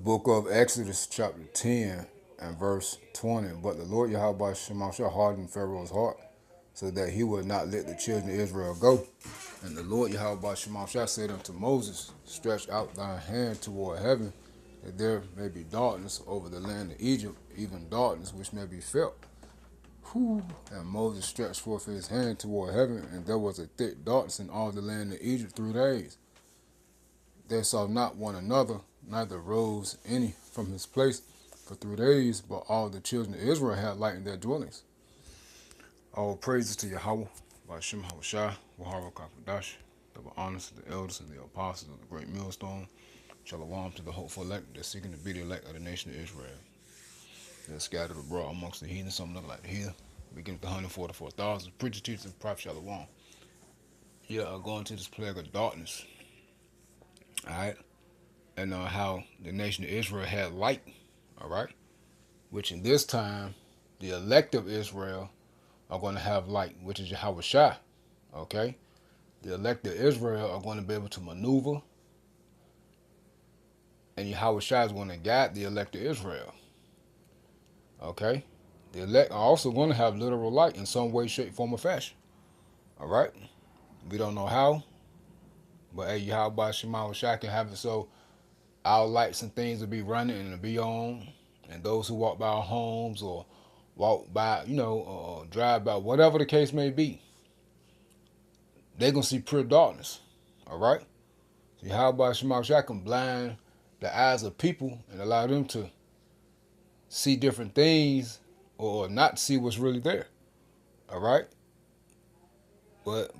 book of Exodus, chapter 10 and verse 20. But the Lord Yahweh Shemashah hardened Pharaoh's heart, so that he would not let the children of Israel go. And the Lord Yahweh Shemashah said unto Moses, stretch out thine hand toward heaven, that there may be darkness over the land of Egypt, even darkness which may be felt. Whew. And Moses stretched forth his hand toward heaven, and there was a thick darkness in all the land of Egypt 3 days. They saw not one another, neither rose any from his place for 3 days, but all the children of Israel had light in their dwellings. All praises to Yahweh, by Shem Hawashai, Wahara Kakadash, double honors to the elders and the apostles of the great millstone. Shalom to the hopeful elect that's seeking to be the elect of the nation of Israel. They're scattered abroad amongst the heathen, some look like the heathen. Beginning with 144,000. Preacher, teachers, and prophet Shalom. Here are going to this plague of darkness. Alright? And how the nation of Israel had light. Alright? Which in this time, the elect of Israel are going to have light, which is Yahweh Shai. Okay? The elect of Israel are going to be able to maneuver. And Yahweh Shai is going to guide the elect of Israel. Okay? The elect are also going to have literal light in some way, shape, form, or fashion. Alright? We don't know how. But hey, Yahweh Shema Shai can have it so our lights and things will be running and it'll be on. And those who walk by our homes or walk by, or drive by, whatever the case may be, they're going to see pure darkness. Alright? So Yahweh Shema Shai can blind the eyes of people and allow them to see different things or not see what's really there. Alright? But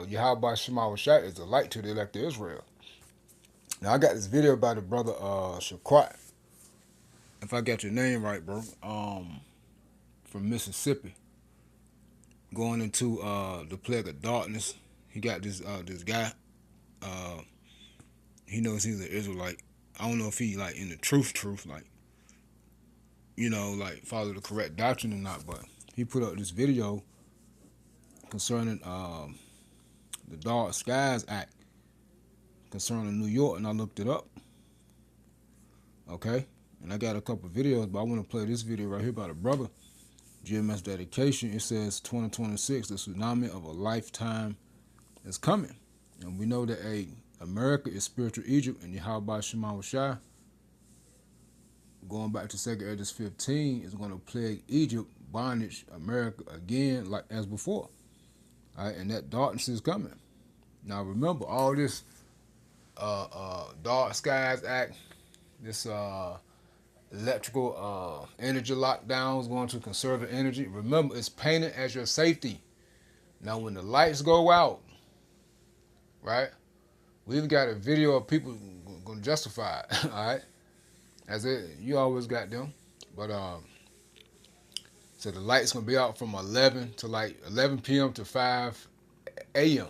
Yahweh Shema Shai is a light to the elect of Israel. Now I got this video by the brother Shaquat, if I got your name right, bro. From Mississippi, going into the plague of darkness. He got this guy. He knows he's an Israelite. I don't know if he like in the truth, like like follow the correct doctrine or not. But he put up this video concerning the Dark Skies Act concerning New York, and I looked it up. Okay, and I got a couple videos, but I want to play this video right here by the brother. GMS dedication. It says 2026, the tsunami of a lifetime is coming, and we know that America is spiritual Egypt, and Yahweh Shema Shai, going back to 2nd Esdras 15, is going to plague Egypt, bondage America again, like as before. All right, and that darkness is coming. Now remember, all this Dark Skies Act, this electrical energy lockdowns, going to conserve energy. Remember, it's painted as your safety. Now, when the lights go out, right? We've got a video of people going to justify it. All right, as it, you always got them, but so the lights gonna be out from 11 to like 11 p.m. to 5 a.m.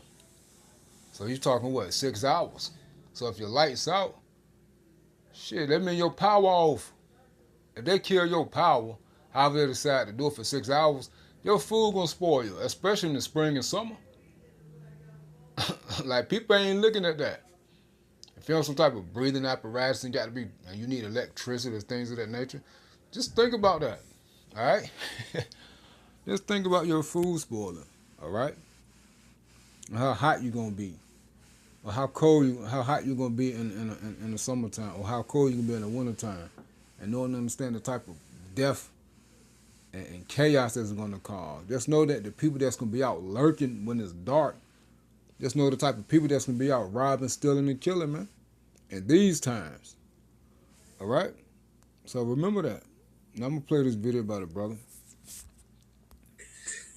So you're talking what, 6 hours? So if your lights out, shit, that means your power off. If they kill your power, however they decide to do it for 6 hours, your food gonna spoil, especially in the spring and summer. Like, people ain't looking at that. If you have some type of breathing apparatus and you need electricity or things of that nature, just think about that. All right? Just think about your food spoiling. All right? And how hot you gonna be, or how hot you gonna be in the summertime, or how cold you gonna be in the wintertime, and don't understand the type of death and chaos that's gonna cause. Just know that the people that's gonna be out lurking when it's dark, just know the type of people that's gonna be out robbing, stealing, and killing, man, at these times. All right? So remember that. Now I'm gonna play this video about it, brother.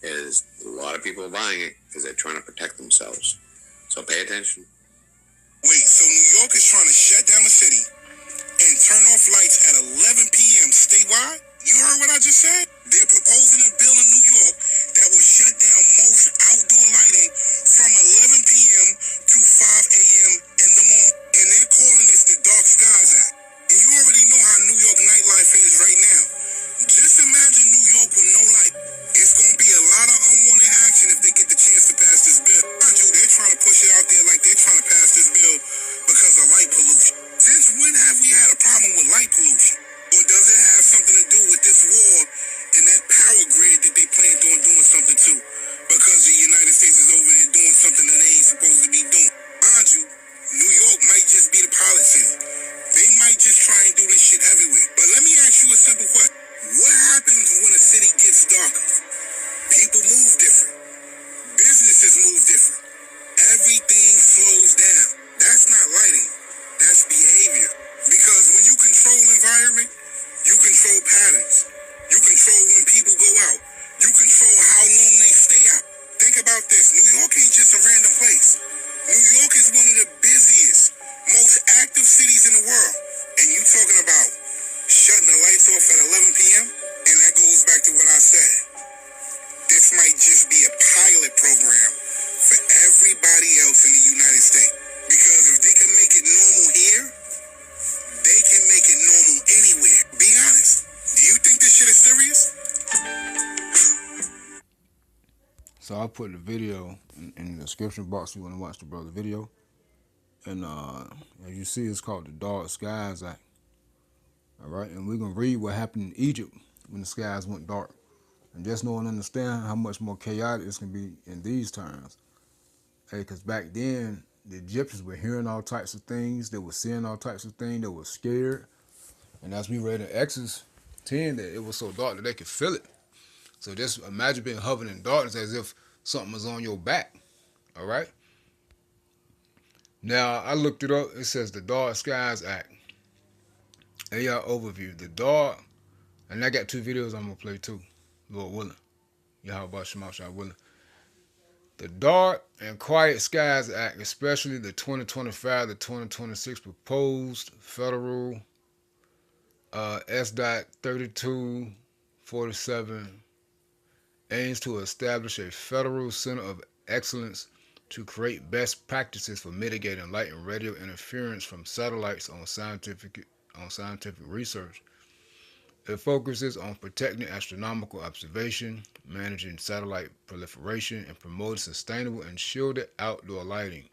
Is a lot of people are buying it because they're trying to protect themselves. So pay attention. Wait, so New York is trying to shut down the city and turn off lights at 11 p.m. statewide? You heard what I just said? They're proposing a bill in New York that will shut down most outdoor lighting from 11 p.m. to 5 a.m. in the morning. And they're calling this the Dark Skies Act. And you already know how New York nightlife is right now. Just imagine New York with no light. It's going to be a lot of unwanted action if they get the chance to pass this bill. Mind you, they're trying to push it out there like they're trying to pass this bill because of light pollution. Since when have we had a problem off at 11 p.m.? And that goes back to what I said. This might just be a pilot program for everybody else in the United States. Because if they can make it normal here, they can make it normal anywhere. Be honest. Do you think this shit is serious? So I put the video in the description box if you want to watch the brother video. And as you see, it's called the Dark Skies Act. All right, and we're going to read what happened in Egypt when the skies went dark. And just know and understand how much more chaotic it's going to be in these times. Hey, because back then, the Egyptians were hearing all types of things. They were seeing all types of things. They were scared. And as we read in Exodus 10, that it was so dark that they could feel it. So just imagine being hovering in darkness as if something was on your back. All right? Now, I looked it up. It says the Dark Skies Act. AI overview. The dark, and I got 2 videos I'm going to play too. Lord willing. Yahweh Shemashah willing. The Dark and Quiet Skies Act, especially the 2025 to 2026 proposed federal S.3247 aims to establish a federal center of excellence to create best practices for mitigating light and radio interference from satellites on scientific research. It focuses on protecting astronomical observation, managing satellite proliferation, and promoting sustainable and shielded outdoor lighting.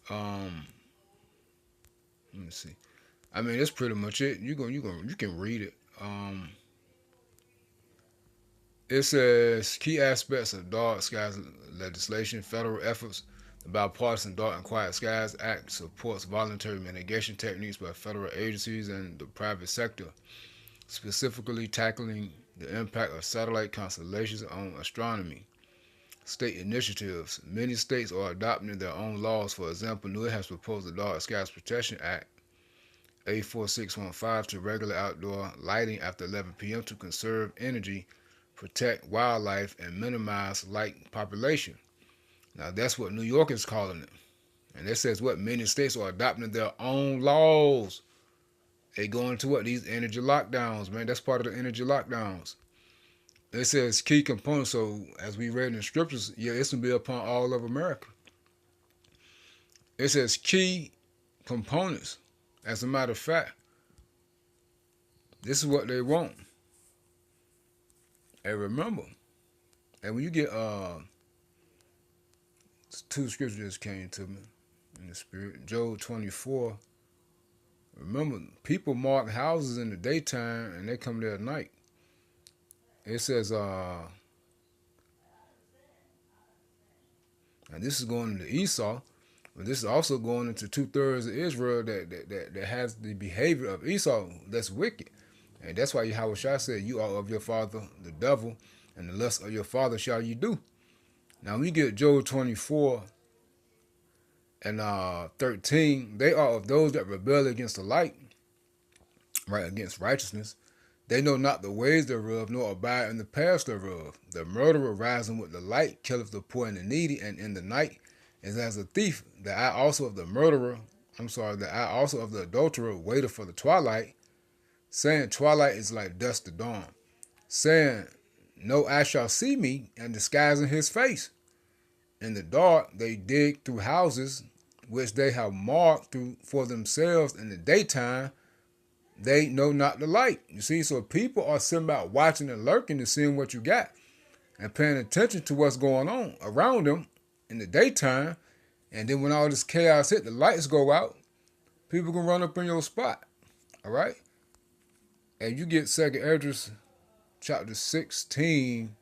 Let me see. I mean, that's pretty much it. You can read it. It says key aspects of Dark Skies legislation, federal efforts. The Bipartisan Dark and Quiet Skies Act supports voluntary mitigation techniques by federal agencies and the private sector, specifically tackling the impact of satellite constellations on astronomy. State initiatives. Many states are adopting their own laws. For example, New York has proposed the Dark Skies Protection Act, A4615, to regulate outdoor lighting after 11 p.m. to conserve energy, protect wildlife, and minimize light population. Now, that's what New York is calling it. And it says what? Many states are adopting their own laws. They go into what? These energy lockdowns, man. That's part of the energy lockdowns. It says key components. So, as we read in the scriptures, yeah, it's going to be upon all of America. It says key components. As a matter of fact, this is what they want. And remember, and when you get 2 scriptures just came to me in the spirit. Job 24. Remember, people mark houses in the daytime and they come there at night. It says, and this is going into Esau, but this is also going into 2/3 of Israel that has the behavior of Esau that's wicked. And that's why Yahweh Shai said, you are of your father, the devil, and the lust of your father shall you do. Now, we get Job 24 and 13. They are of those that rebel against the light, right, against righteousness. They know not the ways thereof, nor abide in the paths thereof. The murderer rising with the light killeth the poor and the needy, and in the night is as a thief. The eye also of the adulterer waiteth for the twilight, saying, twilight is like dusk to dawn, saying, no eye shall see me, and disguising his face. In the dark they dig through houses, which they have marked through for themselves. In the daytime they know not the light. You see, so people are sitting about watching and lurking and seeing what you got and paying attention to what's going on around them in the daytime. And then when all this chaos hit, the lights go out, people can run up in your spot. All right? And you get 2nd Esdras chapter 16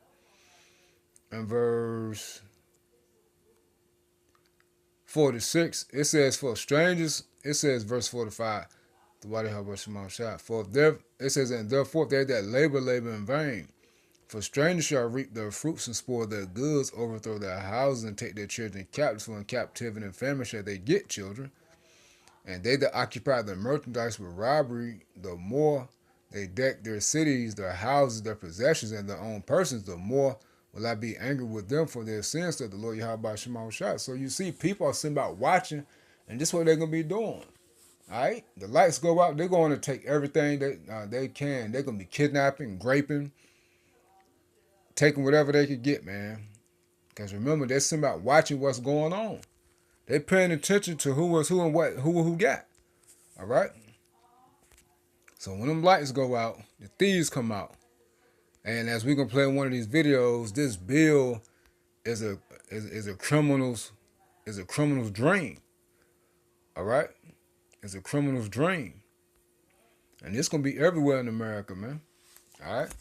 and verse 46. It says, for strangers, it says verse 45. For there, it says, and therefore they that labor in vain. For strangers shall reap their fruits and spoil their goods, overthrow their houses, and take their children captives. For in captivity and famine shall they get children. And they that occupy their merchandise with robbery, the more they deck their cities, their houses, their possessions, and their own persons, the more will I be angry with them for their sins, said the Lord Yahweh Shemashah. So you see, people are sitting about watching, and this is what they're going to be doing. All right, the lights go out. They're going to take everything they can. They're going to be kidnapping, raping, taking whatever they could get, man. Because remember, they're somebody watching what's going on. They're paying attention to who was who and what who got. All right. So when them lights go out, the thieves come out. And as we're gonna play in one of these videos, this bill is a criminal's dream. All right, it's a criminal's dream, and it's gonna be everywhere in America, man. All right.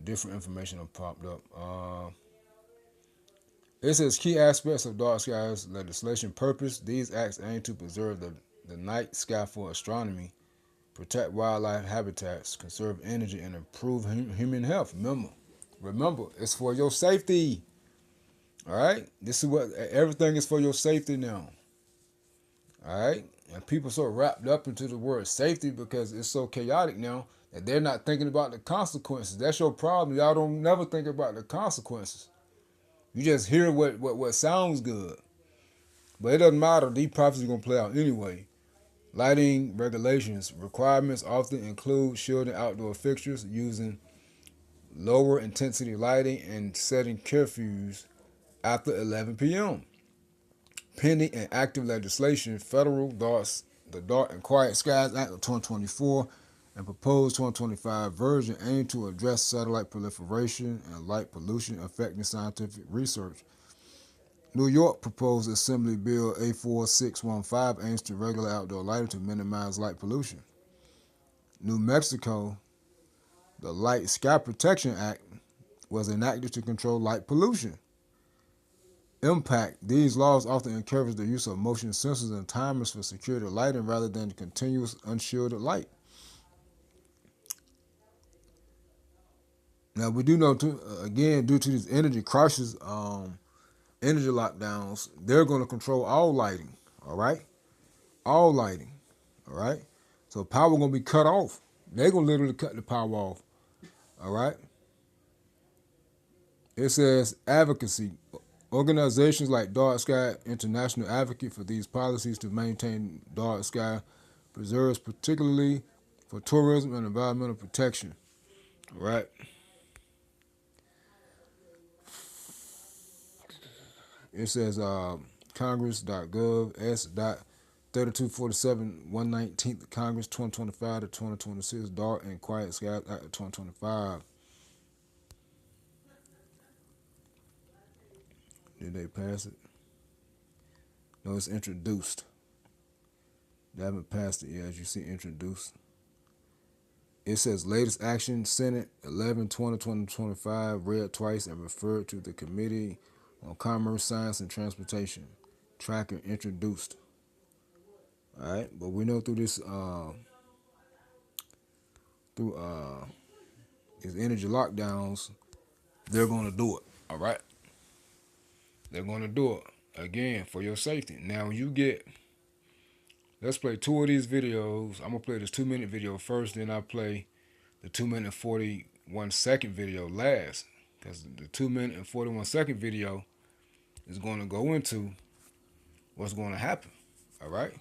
Different information have popped up. It says key aspects of dark skies legislation purpose. These acts aim to preserve the night sky for astronomy, protect wildlife habitats, conserve energy, and improve human health. Remember, it's for your safety. All right, this is what everything is for your safety now. All right, and people so wrapped up into the word safety because it's so chaotic now that they're not thinking about the consequences. That's your problem. Y'all don't never think about the consequences. You just hear what sounds good, but it doesn't matter. These prophecies are gonna play out anyway. Lighting regulations requirements often include shielding outdoor fixtures, using lower intensity lighting, and setting curfews after 11 p.m. Pending and active legislation, the Dark and Quiet Skies Act of 2024 and proposed 2025 version aim to address satellite proliferation and light pollution affecting scientific research. New York proposed Assembly Bill A4615 aims to regulate outdoor lighting to minimize light pollution. New Mexico, the Light Sky Protection Act was enacted to control light pollution. Impact. These laws often encourage the use of motion sensors and timers for security lighting rather than continuous unshielded light. Now we do know, again, due to these energy crises, energy lockdowns, they're going to control all lighting. All right, all lighting. All right, so power going to be cut off. They're going to literally cut the power off. All right. It says advocacy. Organizations like Dark Sky International advocate for these policies to maintain dark sky preserves, particularly for tourism and environmental protection. All right. It says Congress.gov S.3247 119th Congress 2025 to 2026 Dark and Quiet Skies Act of 2025. Did they pass it? No, it's introduced. They haven't passed it yet, as you see, introduced. It says latest action, Senate 11/20/2025, read twice and referred to the Committee on Commerce, Science, and Transportation. Tracker introduced. All right, but we know through this, these energy lockdowns, they're going to do it. All right, they're going to do it again for your safety. Now you get. Let's play 2 of these videos. I'm gonna play this 2-minute video first, then I'll play the 2-minute and 41-second video last, because the 2-minute and 41-second video is going to go into what's going to happen. All right,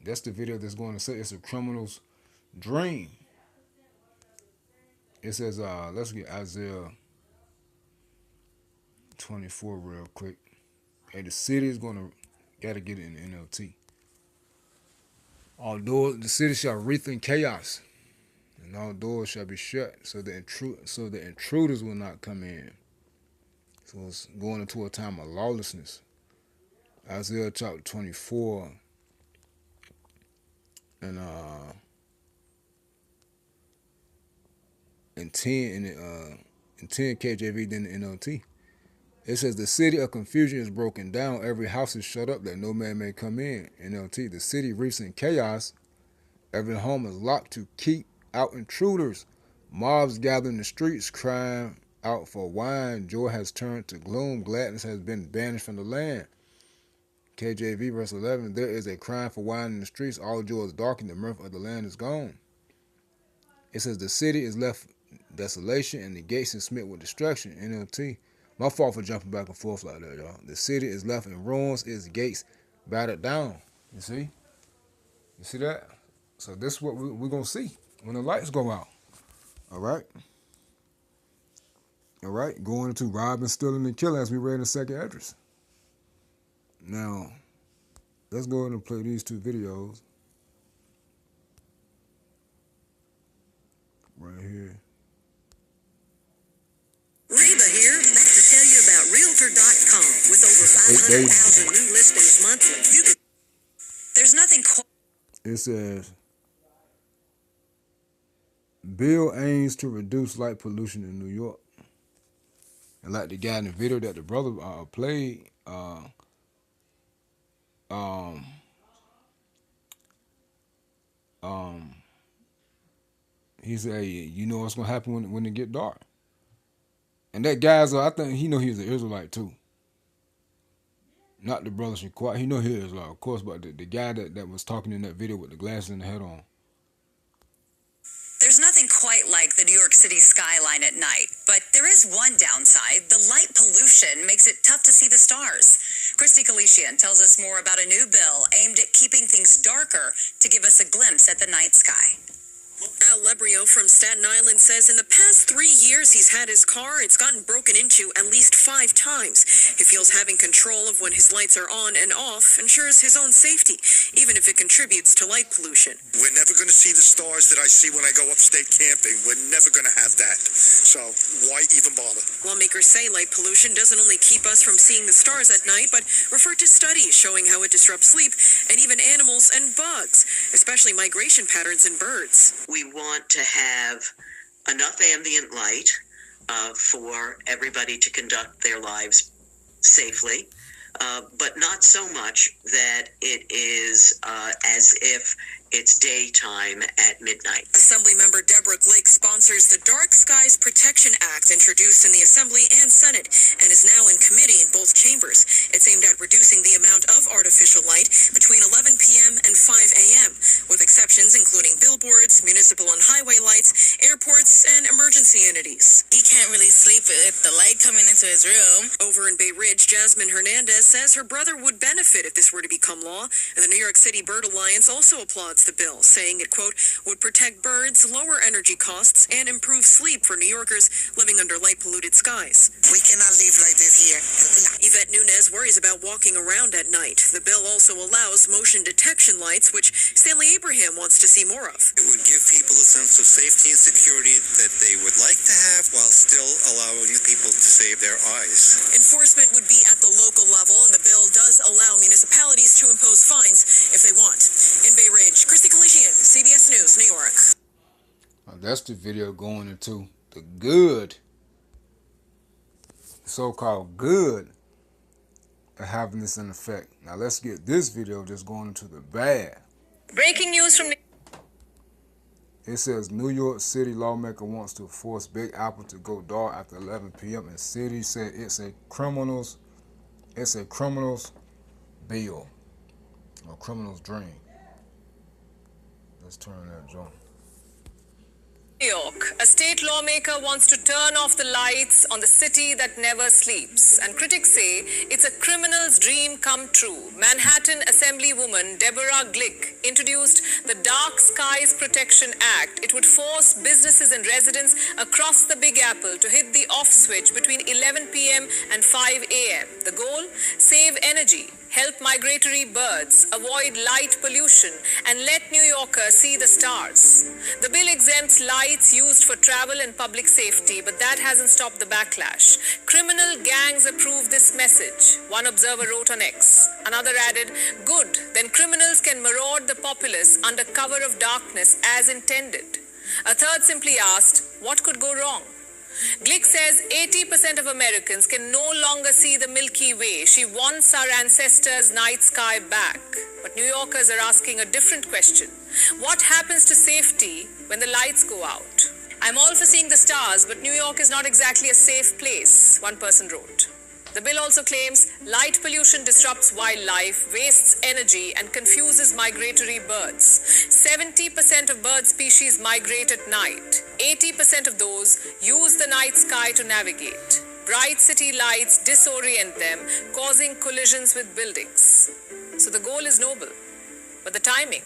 that's the video that's going to say it's a criminal's dream. It says, let's get Isaiah 24 real quick. Hey, the city is gotta get it in the NLT. All doors, the city shall wreath in chaos, and all doors shall be shut, so the intruders will not come in. So it's going into a time of lawlessness. Isaiah chapter 24 and 10 KJV, then the NLT. It says the city of confusion is broken down. Every house is shut up that no man may come in. NLT. The city reefs in chaos. Every home is locked to keep out intruders. Mobs gather in the streets crying out for wine. Joy has turned to gloom. Gladness has been banished from the land. KJV verse 11. There is a crying for wine in the streets. All joy is darkened. The mirth of the land is gone. It says the city is left desolation, and the gates is smit with destruction. NLT. My fault for jumping back and forth like that, y'all. The city is left in ruins, its gates battered down. You see? You see that? So this is what we're going to see when the lights go out. All right? All right? Going into robbing, stealing, and killing as we read in the second address. Now, let's go ahead and play these two videos. Right here. Reba here, back to tell you about Realtor.com. With over 500,000 new listings monthly, there's nothing it says, bill aims to reduce light pollution in New York. And like the guy in the video that the brother played, he said, hey, you know what's going to happen when it get dark. And that guy's, I think he know he's an Israelite too. Not the brother Shaquat. He know he is, of course, but the guy that was talking in that video with the glasses and the hat on. There's nothing quite like the New York City skyline at night, but there is one downside. The light pollution makes it tough to see the stars. Christy Kalishian tells us more about a new bill aimed at keeping things darker to give us a glimpse at the night sky. Al Lebrio from Staten Island says in the past 3 years he's had his car, it's gotten broken into at least 5 times. He feels having control of when his lights are on and off ensures his own safety, even if it contributes to light pollution. We're never going to see the stars that I see when I go upstate camping. We're never going to have that. So why even bother? Lawmakers say light pollution doesn't only keep us from seeing the stars at night, but refer to studies showing how it disrupts sleep and even animals and bugs, especially migration patterns in birds. We want to have enough ambient light for everybody to conduct their lives safely, but not so much that it is as if it's daytime at midnight. Assemblymember Deborah Glick sponsors the Dark Skies Protection Act introduced in the Assembly and Senate and is now in committee in both chambers. It's aimed at reducing the amount of artificial light between 11 p.m. and 5 a.m., with exceptions including billboards, municipal and highway lights, airports, and emergency entities. He can't really sleep with the light coming into his room. Over in Bay Ridge, Jasmine Hernandez says her brother would benefit if this were to become law, and the New York City Bird Alliance also applauds the bill, saying it, quote, would protect birds, lower energy costs, and improve sleep for New Yorkers living under light-polluted skies. We cannot live like this here. Yvette Nunez worries about walking around at night. The bill also allows motion detection lights, which Stanley Abraham wants to see more of. It would give people a sense of safety and security that they would like to have while still allowing the people to save their eyes. Enforcement would be at the local level, and the bill does allow municipalities to impose fines if they want. In Bay Ridge, Christy Kalishian, CBS News, New York. That's the video going into the good, so-called good, of having this in effect. Now let's get this video just going into the bad. Breaking news from... It says New York City lawmaker wants to force Big Apple to go dark after 11 p.m. and city said it's a criminal's bill or criminal's dream. Let's turn that joint. New York, a state lawmaker wants to turn off the lights on the city that never sleeps. And critics say it's a criminal's dream come true. Manhattan Assemblywoman Deborah Glick introduced the Dark Skies Protection Act. It would force businesses and residents across the Big Apple to hit the off switch between 11 p.m. and 5 a.m. The goal? Save energy, help migratory birds, avoid light pollution, and let New Yorkers see the stars. The bill exempts lights used for travel and public safety, but that hasn't stopped the backlash. Criminal gangs approve this message, one observer wrote on X. Another added, good, then criminals can maraud the populace under cover of darkness as intended. A third simply asked, what could go wrong? Glick says 80% of Americans can no longer see the Milky Way. She wants our ancestors' night sky back. But New Yorkers are asking a different question. What happens to safety when the lights go out? I'm all for seeing the stars, but New York is not exactly a safe place, one person wrote. The bill also claims light pollution disrupts wildlife, wastes energy, and confuses migratory birds. 70% of bird species migrate at night. 80% of those use the night sky to navigate. Bright city lights disorient them, causing collisions with buildings. So the goal is noble, but the timing.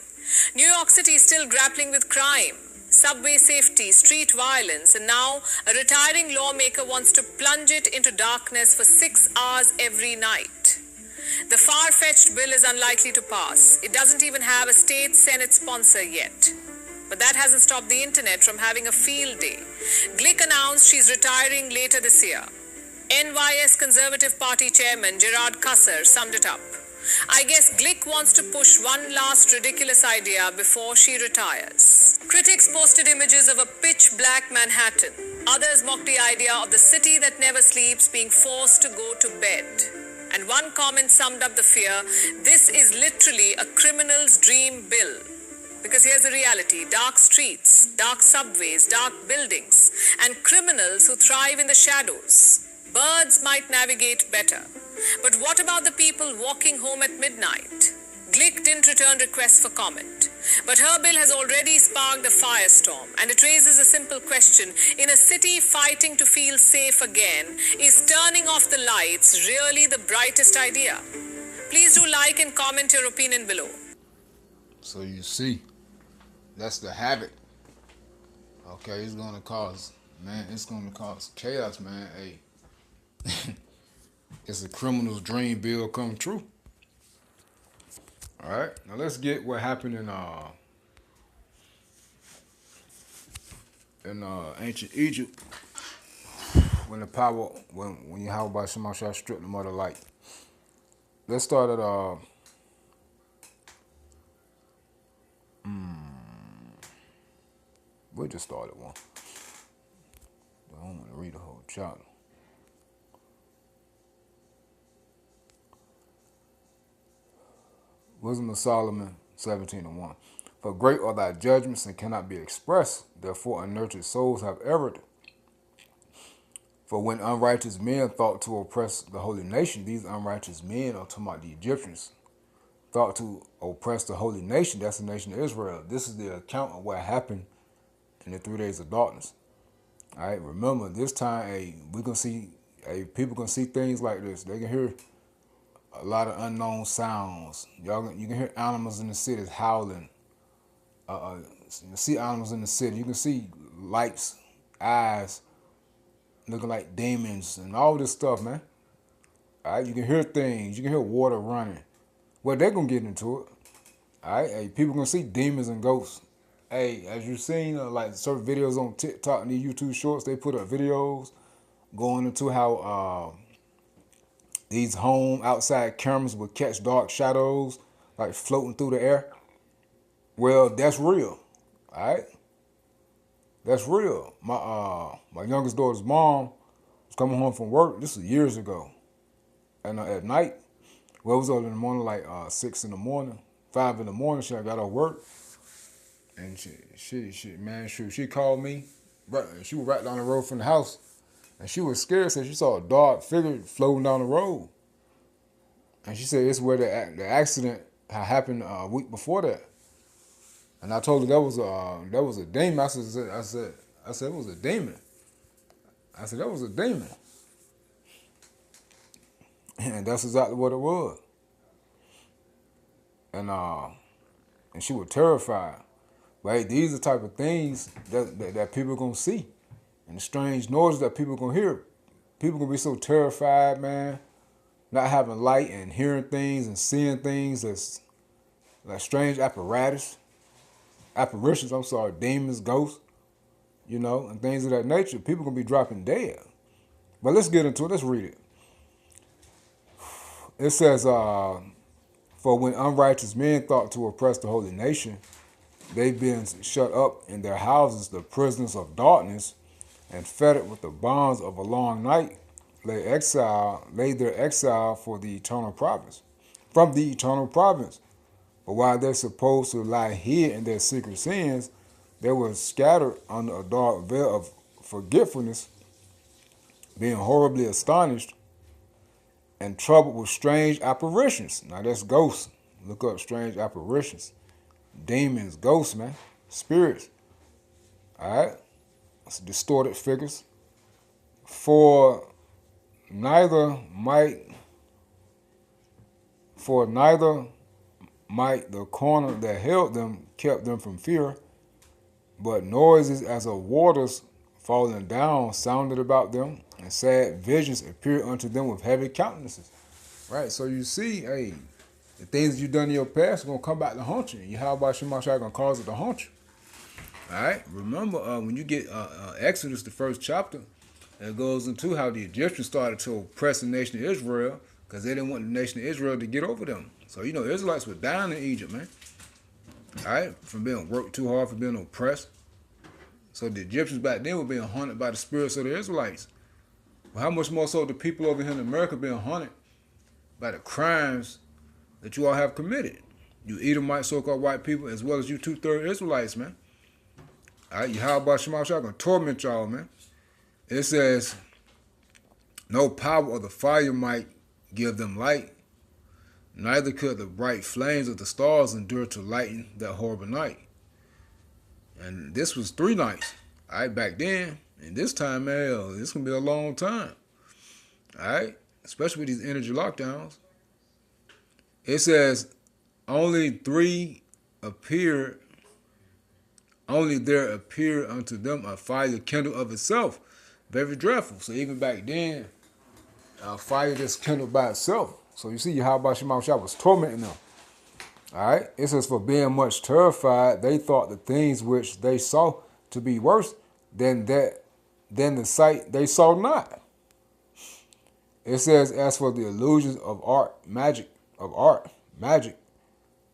New York City is still grappling with crime, subway safety, street violence, and now a retiring lawmaker wants to plunge it into darkness for 6 hours every night. The far-fetched bill is unlikely to pass. It doesn't even have a state Senate sponsor yet. But that hasn't stopped the internet from having a field day. Glick announced she's retiring later this year. NYS Conservative Party Chairman Gerard Kasser summed it up. I guess Glick wants to push one last ridiculous idea before she retires. Critics posted images of a pitch-black Manhattan. Others mocked the idea of the city that never sleeps being forced to go to bed. And one comment summed up the fear: this is literally a criminal's dream bill. Because here's the reality: dark streets, dark subways, dark buildings, and criminals who thrive in the shadows. Birds might navigate better. But what about the people walking home at midnight? Glick didn't return requests for comment. But her bill has already sparked a firestorm, and it raises a simple question. In a city fighting to feel safe again, is turning off the lights really the brightest idea? Please do like and comment your opinion below. So you see, that's the habit. Okay, it's gonna cause chaos, man. Hey, it's a criminal's dream bill come true. All right, now let's get what happened in ancient Egypt when Yahweh Shemashah stripped them of the light. Let's start at we'll just start at one. I don't want to read the whole chapter. Wisdom of Solomon 17:1. For great are thy judgments and cannot be expressed, therefore unnurtured souls have erred. For when unrighteous men thought to oppress the holy nation, these unrighteous men are talking about the Egyptians, thought to oppress the holy nation, that's the nation of Israel. This is the account of what happened in the 3 days of darkness. All right, remember this time, we can see, people can see things like this. They can hear a lot of unknown sounds. You can hear animals in the cities howling. You can see animals in the city. You can see lights, eyes, looking like demons and all this stuff, man. All right, you can hear things. You can hear water running. Well, they're gonna get into it. All right, hey, people gonna see demons and ghosts. Hey, as you've seen, like certain videos on TikTok and the YouTube Shorts, they put up videos going into how these home outside cameras would catch dark shadows like floating through the air. Well, that's real. All right, that's real. My youngest daughter's mom was coming home from work. This was years ago, and at night, well, it was early in the morning, like 6 in the morning, 5 in the morning. She got off work, and she called me. She was right down the road from the house. And she was scared, so she saw a dark figure floating down the road. And she said it's where the accident had happened a week before that. And I told her that was a demon. I said it was a demon. I said that was a demon. And that's exactly what it was. And she was terrified. But hey, these are the type of things that people are gonna see. And the strange noises that people gonna hear. People gonna be so terrified, man, not having light and hearing things and seeing things that's like strange apparitions, demons, ghosts, and things of that nature. People gonna be dropping dead. But let's get into it. Let's read it. It says, for when unrighteous men thought to oppress the holy nation, they've been shut up in their houses, the prisoners of darkness, and fettered with the bonds of a long night, laid their exile from the eternal province. But while they're supposed to lie hid in their secret sins, they were scattered under a dark veil of forgetfulness, being horribly astonished and troubled with strange apparitions. Now that's ghosts. Look up strange apparitions. Demons, ghosts, man. Spirits. Alright? It's distorted figures. For neither might the corner that held them kept them from fear, but noises as of waters falling down sounded about them, and sad visions appeared unto them with heavy countenances. Right? So you see, hey, the things that you've done in your past are going to come back to haunt you. How about Shemashah going to cause it to haunt you? All right? Remember, when you get Exodus, the first chapter, it goes into how the Egyptians started to oppress the nation of Israel because they didn't want the nation of Israel to get over them. So, you know, Israelites were dying in Egypt, man. All right? From being worked too hard, from being oppressed. So the Egyptians back then were being haunted by the spirits of the Israelites. Well, how much more so the people over here in America being haunted by the crimes that you all have committed? You Edomite, so-called white people, as well as you 2/3 Israelites, man. All right, Yahweh Shemashah gonna torment y'all, man. It says, no power of the fire might give them light, neither could the bright flames of the stars endure to lighten that horrible night. And this was 3 nights, all right, back then. And this time, man, this gonna be a long time, all right? Especially with these energy lockdowns. It says, only there appeared unto them a fire kindled of itself, very dreadful. So even back then, fire just kindled by itself. So you see, Yahweh Shemashah was tormenting them. All right? It says, for being much terrified, they thought the things which they saw to be worse than the sight they saw not. It says, as for the illusions of magic,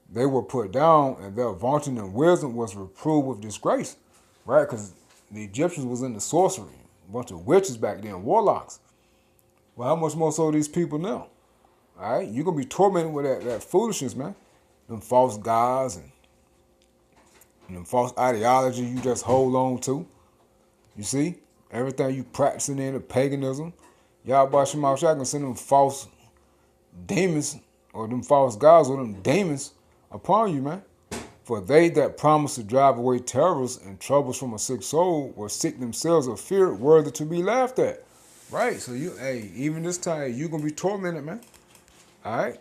they were put down, and their vaunting and wisdom was reproved with disgrace. Right? Because the Egyptians was into sorcery. A bunch of witches back then, warlocks. Well, how much more so these people now? All right? You're going to be tormented with that foolishness, man. Them false gods and them false ideology you just hold on to. You see? Everything you practicing in the paganism. Yahweh Shemashah can send them false demons or them false gods or them demons upon you, man. For they that promise to drive away terrors and troubles from a sick soul were sick themselves of fear, worthy to be laughed at. Right? So even this time, you're going to be tormented, man. All right?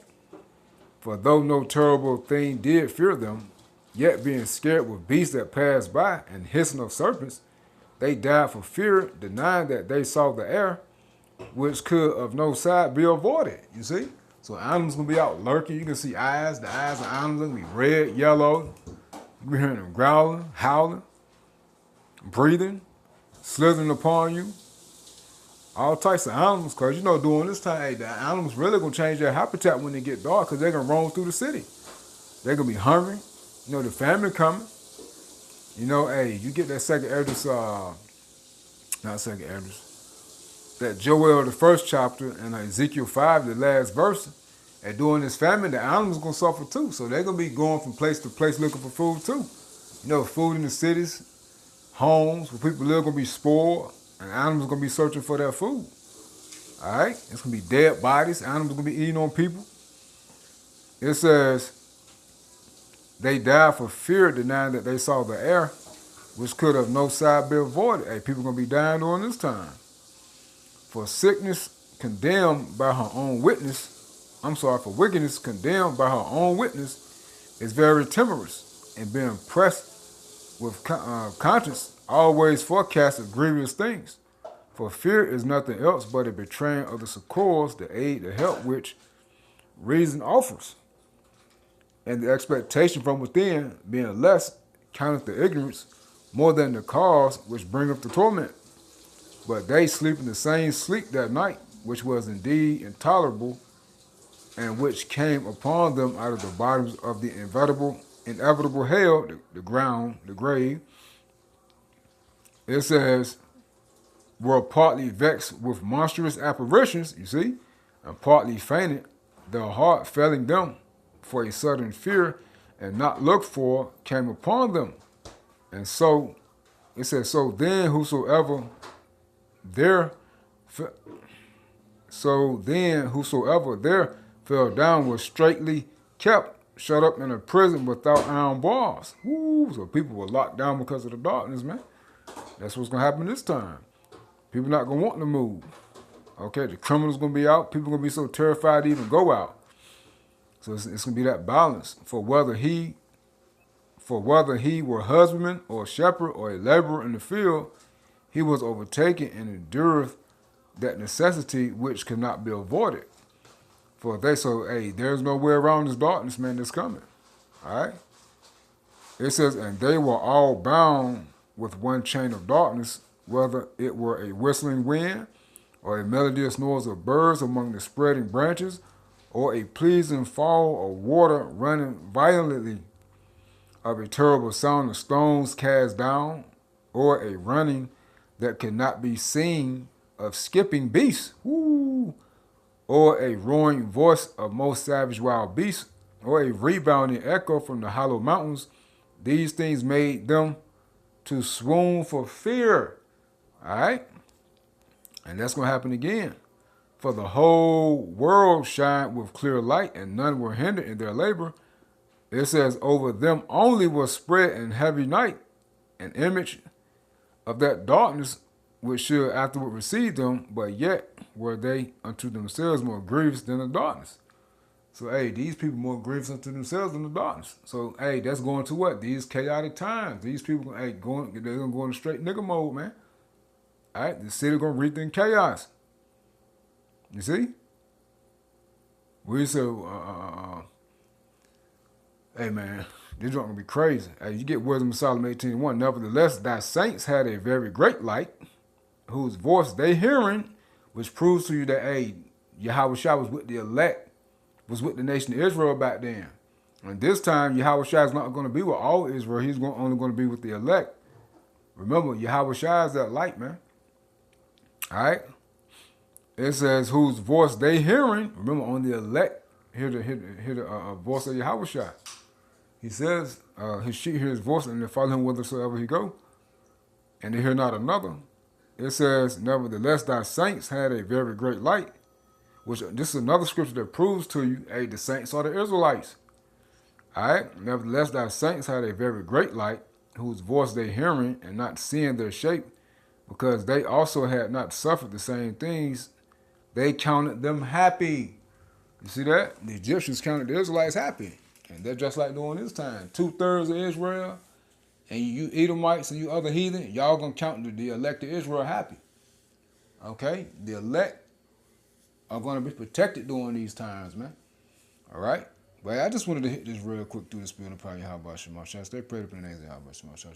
For though no terrible thing did fear them, yet being scared with beasts that passed by and hissing of serpents, they died for fear, denying that they saw the air, which could of no side be avoided. You see? So animals gonna be out lurking. You can see eyes. The eyes of animals gonna be red, yellow. You be hearing them growling, howling, breathing, slithering upon you. All types of animals, because, you know, during this time, the animals really going to change their habitat when they get dark because they're going to roam through the city. They're going to be hungry. You know, the family coming. You know, you get that that Joel, the first chapter, and Ezekiel 5, the last verse. And during this famine, the animals going to suffer too. So they're going to be going from place to place looking for food too. You know, food in the cities, homes where people live going to be spoiled. And animals going to be searching for their food. All right? It's going to be dead bodies. Animals going to be eating on people. It says, they died for fear, denying that they saw the air, which could of no side be avoided. Hey, people going to be dying during this time. For sickness condemned by her own witness, for wickedness condemned by her own witness is very timorous, and being pressed with conscience always forecasted grievous things. For fear is nothing else but a betraying of the succors, the aid, the help which reason offers. And the expectation from within, being less, counteth the ignorance more than the cause which bringeth the torment. But they sleep in the same sleep that night, which was indeed intolerable, and which came upon them out of the bottoms of the inevitable hell, the ground, the grave. It says, were partly vexed with monstrous apparitions, you see, and partly fainted, their heart failing them, for a sudden fear and not looked for came upon them. And so, it says, so then whosoever there So then whosoever there fell down was straitly kept, shut up in a prison without iron bars. Woo, so people were locked down because of the darkness, man. That's what's going to happen this time. People not going to want to move. Okay, the criminals going to be out. People going to be so terrified to even go out. So it's going to be that balance for whether he were husbandman or a shepherd or a laborer in the field, he was overtaken and endureth that necessity which cannot be avoided. For there's no way around this darkness, man, that's coming. All right? It says, and they were all bound with one chain of darkness, whether it were a whistling wind, or a melodious noise of birds among the spreading branches, or a pleasing fall of water running violently, of a terrible sound of stones cast down, or a running that could not be seen of skipping beasts, woo, or a roaring voice of most savage wild beasts, or a rebounding echo from the hollow mountains. These things made them to swoon for fear. All right? And that's going to happen again. For the whole world shined with clear light, and none were hindered in their labor. It says, over them only was spread in heavy night an image of that darkness which should afterward receive them, but yet were they unto themselves more grievous than the darkness. So, these people more grievous unto themselves than the darkness. So, that's going to what? These chaotic times. These people, they're going to go in straight nigga mode, man. All right, the city going to reach in chaos. You see? We said, man, this joint going to be crazy. You get Wisdom of Solomon 18:1. Nevertheless, thy saints had a very great light, whose voice they hearing, which proves to you that, Yahushua was with the elect, was with the nation of Israel back then. And this time, Yahushua is not going to be with all Israel. He's only going to be with the elect. Remember, Yahushua is that light, man. All right? It says, whose voice they hearing. Remember, on the elect, hear the voice of Yahushua. He says, his sheep hear his voice, and they follow him whithersoever he go. And they hear not another. It says, nevertheless, thy saints had a very great light. Which, this is another scripture that proves to you, the saints are the Israelites. All right? Nevertheless, thy saints had a very great light, whose voice they hearing, and not seeing their shape, because they also had not suffered the same things. They counted them happy. You see that? The Egyptians counted the Israelites happy. And they're just like during this time. 2/3 of Israel, and you Edomites and you other heathen, y'all going to count the elect of Israel happy. Okay? The elect are going to be protected during these times, man. All right? But I just wanted to hit this real quick through the spirit of power. Yahweh Shema Shah. Stay prayed up in the name of Yahweh Shema Shah.